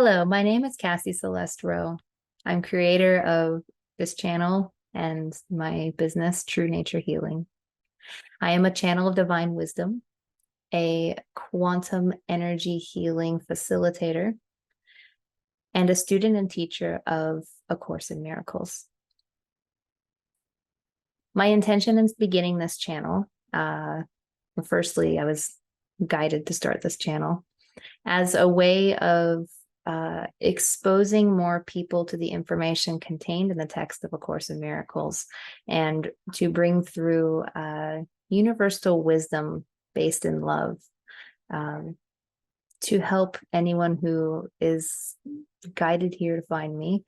Hello, my name is Cassie Celeste Rowe. I'm creator of this channel and my business, True Nature Healing. I am a channel of divine wisdom, a quantum energy healing facilitator, and a student and teacher of A Course in Miracles. My intention in beginning this channel, firstly, I was guided to start this channel as a way of exposing more people to the information contained in the text of A Course in Miracles, and to bring through universal wisdom based in love, to help anyone who is guided here to find me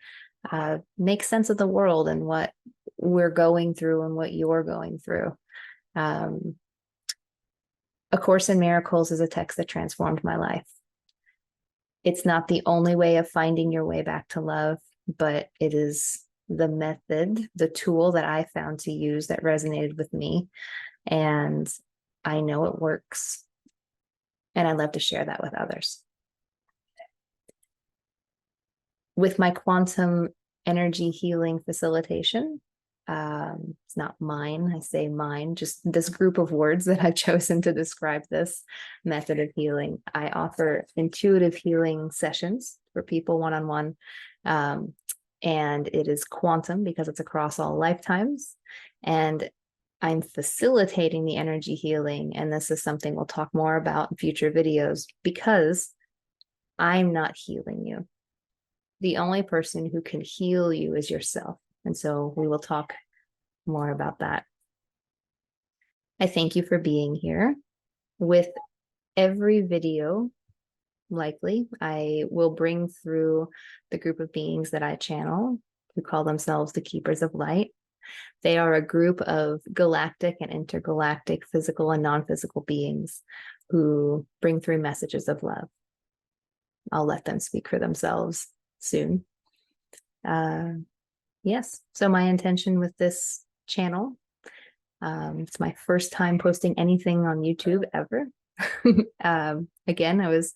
make sense of the world and what we're going through and what you're going through. A Course in Miracles is a text that transformed my life. It's not the only way of finding your way back to love, but it is the method, the tool that I found to use that resonated with me. And I know it works. And I'd love to share that with others. With my quantum energy healing facilitation, it's not mine, I say mine, just this group of words that I've chosen to describe this method of healing. I offer intuitive healing sessions for people one-on-one, and it is quantum because it's across all lifetimes, and I'm facilitating the energy healing, and this is something we'll talk more about in future videos, because I'm not healing you. The only person who can heal you is yourself. And so we will talk more about that. I thank you for being here. With every video, likely, I will bring through the group of beings that I channel, who call themselves the Keepers of Light. They are a group of galactic and intergalactic physical and non-physical beings who bring through messages of love. I'll let them speak for themselves soon. Yes, so my intention with this channel, it's my first time posting anything on YouTube ever. Again, I was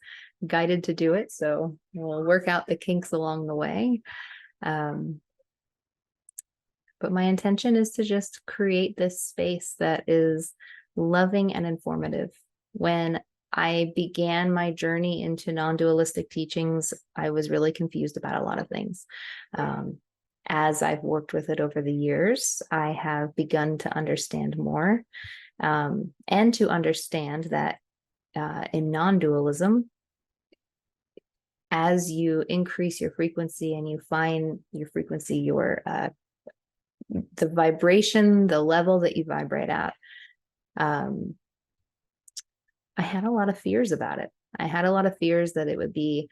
guided to do it, so we'll work out the kinks along the way. But my intention is to just create this space that is loving and informative. When I began my journey into non-dualistic teachings, I was really confused about a lot of things. As I've worked with it over the years, I have begun to understand more, and to understand that in non-dualism, as you increase your frequency and you find your frequency, the vibration, the level that you vibrate at, I had a lot of fears about it. I had a lot of fears that it would be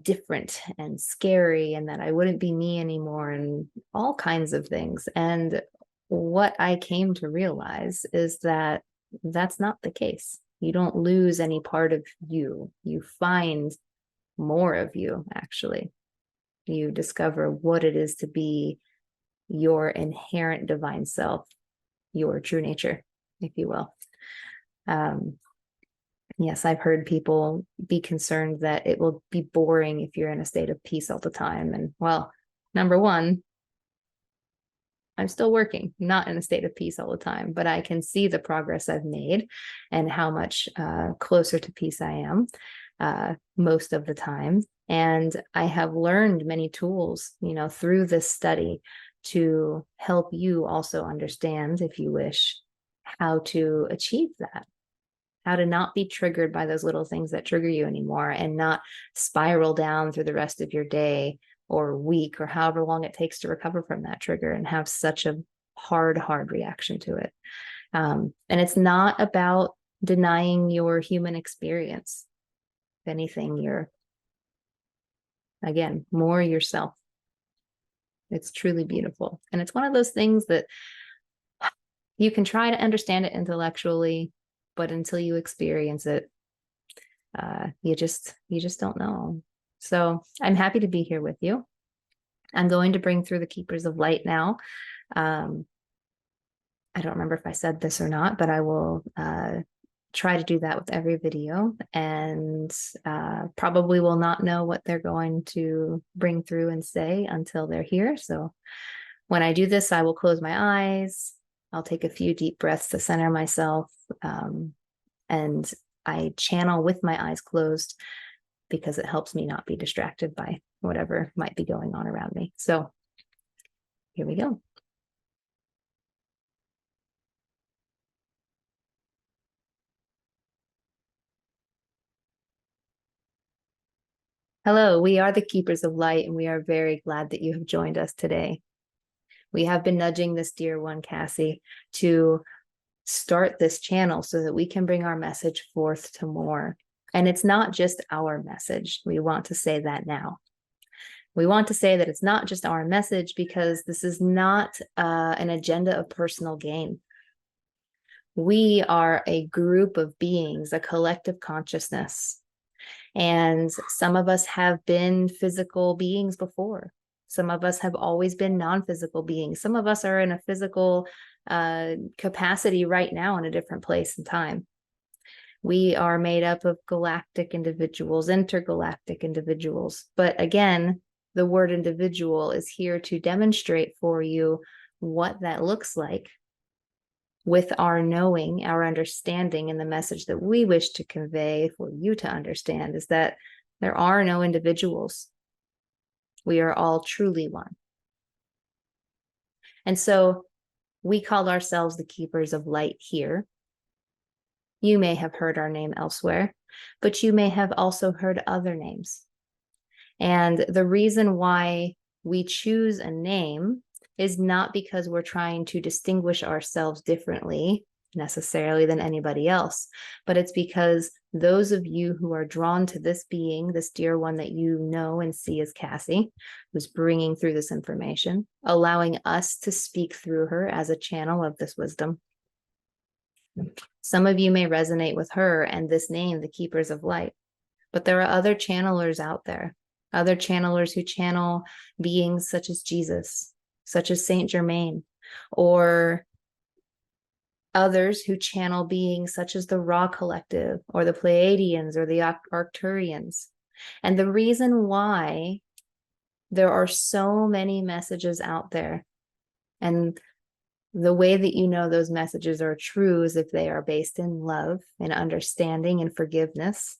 different and scary, and that I wouldn't be me anymore, and all kinds of things. And what I came to realize is that that's not the case. You don't lose any part of you. You find more of you, actually. You discover what it is to be your inherent divine self, your true nature, if you will. Yes, I've heard people be concerned that it will be boring if you're in a state of peace all the time. And well, number one, I'm still working, not in a state of peace all the time, but I can see the progress I've made and how much closer to peace I am most of the time. And I have learned many tools, through this study to help you also understand, if you wish, how to achieve that. How to not be triggered by those little things that trigger you anymore, and not spiral down through the rest of your day or week or however long it takes to recover from that trigger and have such a hard reaction to it. And it's not about denying your human experience. If anything, you're, again, more yourself. It's truly beautiful. And it's one of those things that you can try to understand it intellectually, but until you experience it, you just don't know. So I'm happy to be here with you. I'm going to bring through the Keepers of Light now. I don't remember if I said this or not, but I will try to do that with every video, and probably will not know what they're going to bring through and say until they're here. So when I do this, I will close my eyes. I'll take a few deep breaths to center myself, and I channel with my eyes closed because it helps me not be distracted by whatever might be going on around me. So here we go. Hello, we are the Keepers of Light, and we are very glad that you have joined us today. We have been nudging this dear one, Cassie, to start this channel so that we can bring our message forth to more. And it's not just our message. We want to say that now. We want to say that it's not just our message because this is not an agenda of personal gain. We are a group of beings, a collective consciousness. And some of us have been physical beings before. Some of us have always been non-physical beings. Some of us are in a physical capacity right now in a different place and time. We are made up of galactic individuals, intergalactic individuals. But again, the word individual is here to demonstrate for you what that looks like with our knowing, our understanding, and the message that we wish to convey for you to understand is that there are no individuals. We are all truly one. And so we call ourselves the Keepers of Light here. You may have heard our name elsewhere, but you may have also heard other names. And the reason why we choose a name is not because we're trying to distinguish ourselves differently necessarily than anybody else, but it's because those of you who are drawn to this being, this dear one that you know and see as Cassie, who's bringing through this information, allowing us to speak through her as a channel of this wisdom. Some of you may resonate with her and this name, the Keepers of Light, but there are other channelers out there, other channelers who channel beings such as Jesus, such as Saint Germain, or others who channel beings such as the Ra Collective or the Pleiadians or the Arcturians. And the reason why there are so many messages out there, and the way that you know those messages are true is if they are based in love and understanding and forgiveness.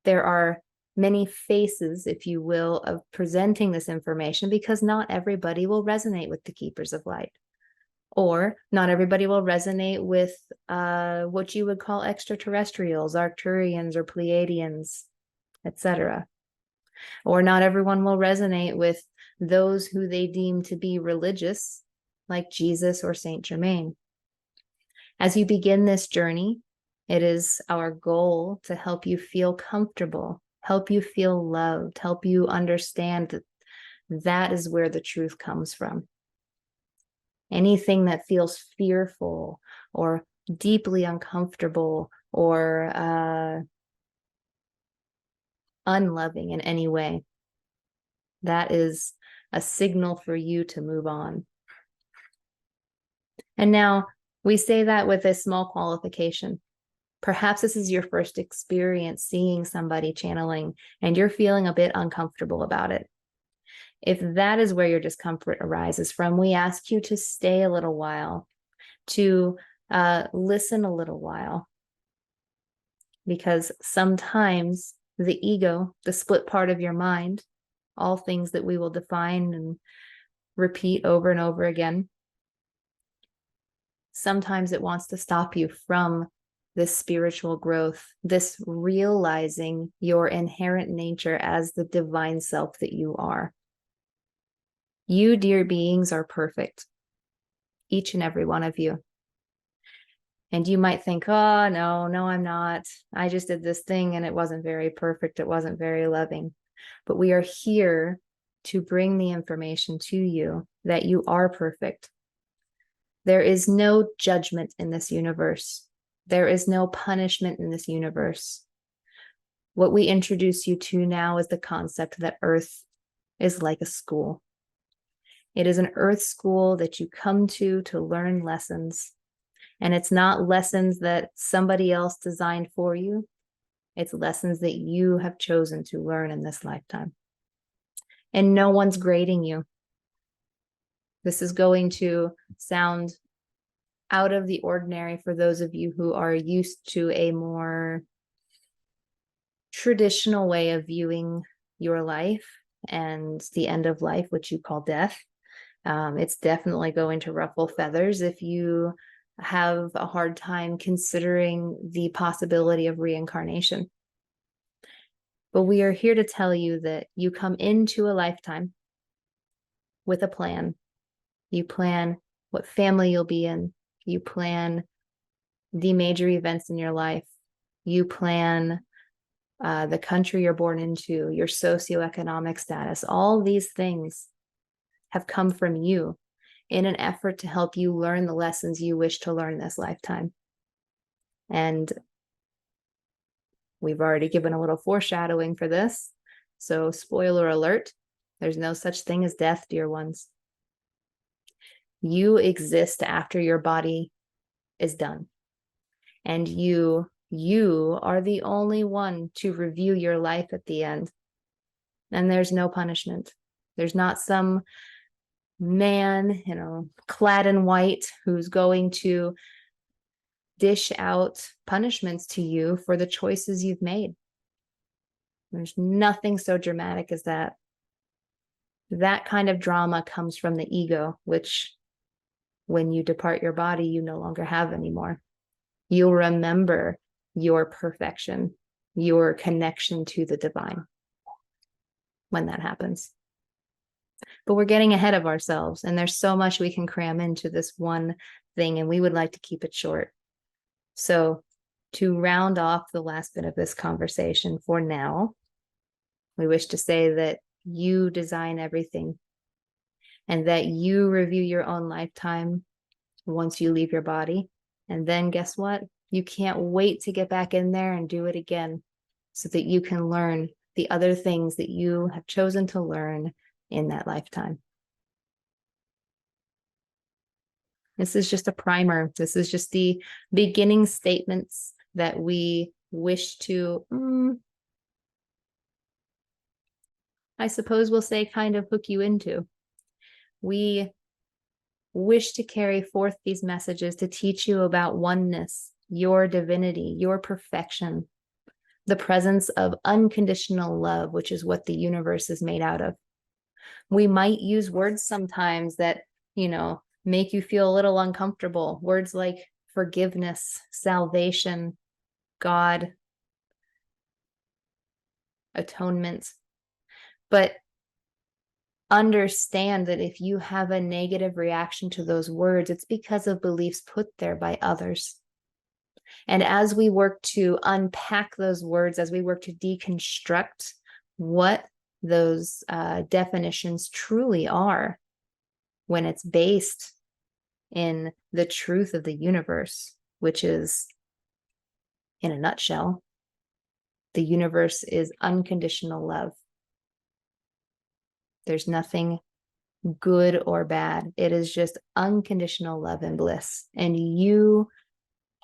There are many faces, if you will, of presenting this information because not everybody will resonate with the Keepers of Light. Or not everybody will resonate with what you would call extraterrestrials, Arcturians or Pleiadians, etc. Or not everyone will resonate with those who they deem to be religious, like Jesus or Saint Germain. As you begin this journey, it is our goal to help you feel comfortable, help you feel loved, help you understand that that is where the truth comes from. Anything that feels fearful or deeply uncomfortable or unloving in any way, that is a signal for you to move on. And now we say that with a small qualification. Perhaps this is your first experience seeing somebody channeling and you're feeling a bit uncomfortable about it. If that is where your discomfort arises from, we ask you to stay a little while, to listen a little while, because sometimes the ego, the split part of your mind, all things that we will define and repeat over and over again, sometimes it wants to stop you from this spiritual growth, this realizing your inherent nature as the divine self that you are. You, dear beings, are perfect, each and every one of you. And you might think, oh, no, I'm not. I just did this thing and it wasn't very perfect. It wasn't very loving. But we are here to bring the information to you that you are perfect. There is no judgment in this universe. There is no punishment in this universe. What we introduce you to now is the concept that Earth is like a school. It is an Earth school that you come to learn lessons. And it's not lessons that somebody else designed for you. It's lessons that you have chosen to learn in this lifetime. And no one's grading you. This is going to sound out of the ordinary for those of you who are used to a more traditional way of viewing your life and the end of life, which you call death. It's definitely going to ruffle feathers if you have a hard time considering the possibility of reincarnation. But we are here to tell you that you come into a lifetime with a plan. You plan what family you'll be in. You plan the major events in your life. You plan the country you're born into, your socioeconomic status. All these things have come from you in an effort to help you learn the lessons you wish to learn this lifetime. And we've already given a little foreshadowing for this. So spoiler alert, there's no such thing as death, dear ones. You exist after your body is done. And you are the only one to review your life at the end. And there's no punishment. There's not some man, clad in white who's going to dish out punishments to you for the choices you've made. There's nothing so dramatic as that. That kind of drama comes from the ego, which when you depart your body, you no longer have anymore. You'll remember your perfection, your connection to the divine when that happens. But we're getting ahead of ourselves, and there's so much we can cram into this one thing, and we would like to keep it short. So to round off the last bit of this conversation for now, we wish to say that you design everything and that you review your own lifetime once you leave your body. And then guess what? You can't wait to get back in there and do it again so that you can learn the other things that you have chosen to learn in that lifetime. This is just a primer. This is just the beginning statements that we wish to, I suppose we'll say, kind of hook you into. We wish to carry forth these messages to teach you about oneness, your divinity, your perfection, the presence of unconditional love, which is what the universe is made out of. We might use words sometimes that, make you feel a little uncomfortable. Words like forgiveness, salvation, God, atonement. But understand that if you have a negative reaction to those words, it's because of beliefs put there by others. And as we work to unpack those words, as we work to deconstruct what those definitions truly are, when it's based in the truth of the universe, which is, in a nutshell, the universe is unconditional love. There's nothing good or bad. It is just unconditional love and bliss. And you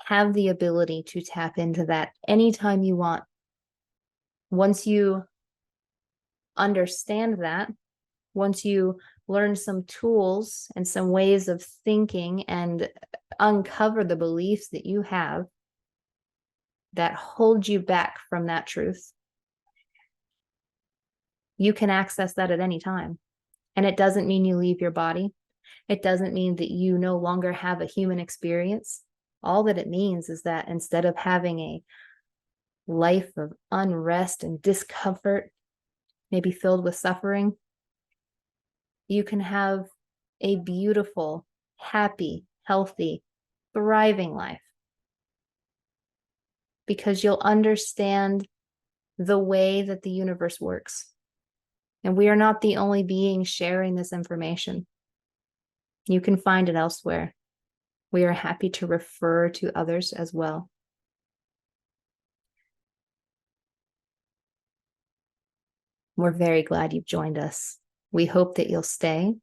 have the ability to tap into that anytime you want. Once you understand that, once you learn some tools and some ways of thinking and uncover the beliefs that you have that hold you back from that truth, you can access that at any time. And it doesn't mean you leave your body. It doesn't mean that you no longer have a human experience. All that it means is that instead of having a life of unrest and discomfort, maybe filled with suffering, you can have a beautiful, happy, healthy, thriving life. Because you'll understand the way that the universe works. And we are not the only beings sharing this information. You can find it elsewhere. We are happy to refer to others as well. We're very glad you've joined us. We hope that you'll stay.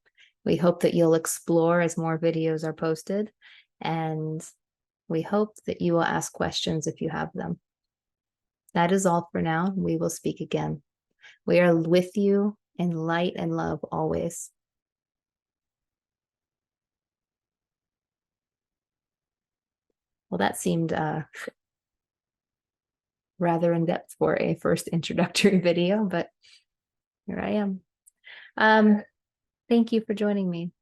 We hope that you'll explore as more videos are posted. And We hope that you will ask questions if you have them. That is all for now. We will speak again. We are with you in light and love always. Well, that seemed rather in depth for a first introductory video, but here I am. Thank you for joining me.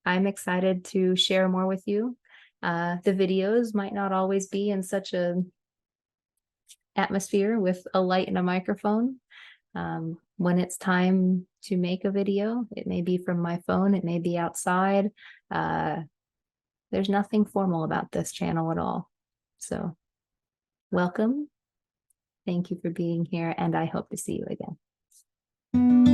I'm excited to share more with you. The videos might not always be in such an atmosphere with a light and a microphone. When it's time to make a video, it may be from my phone, it may be outside. There's nothing formal about this channel at all. So welcome. Thank you for being here, and I hope to see you again.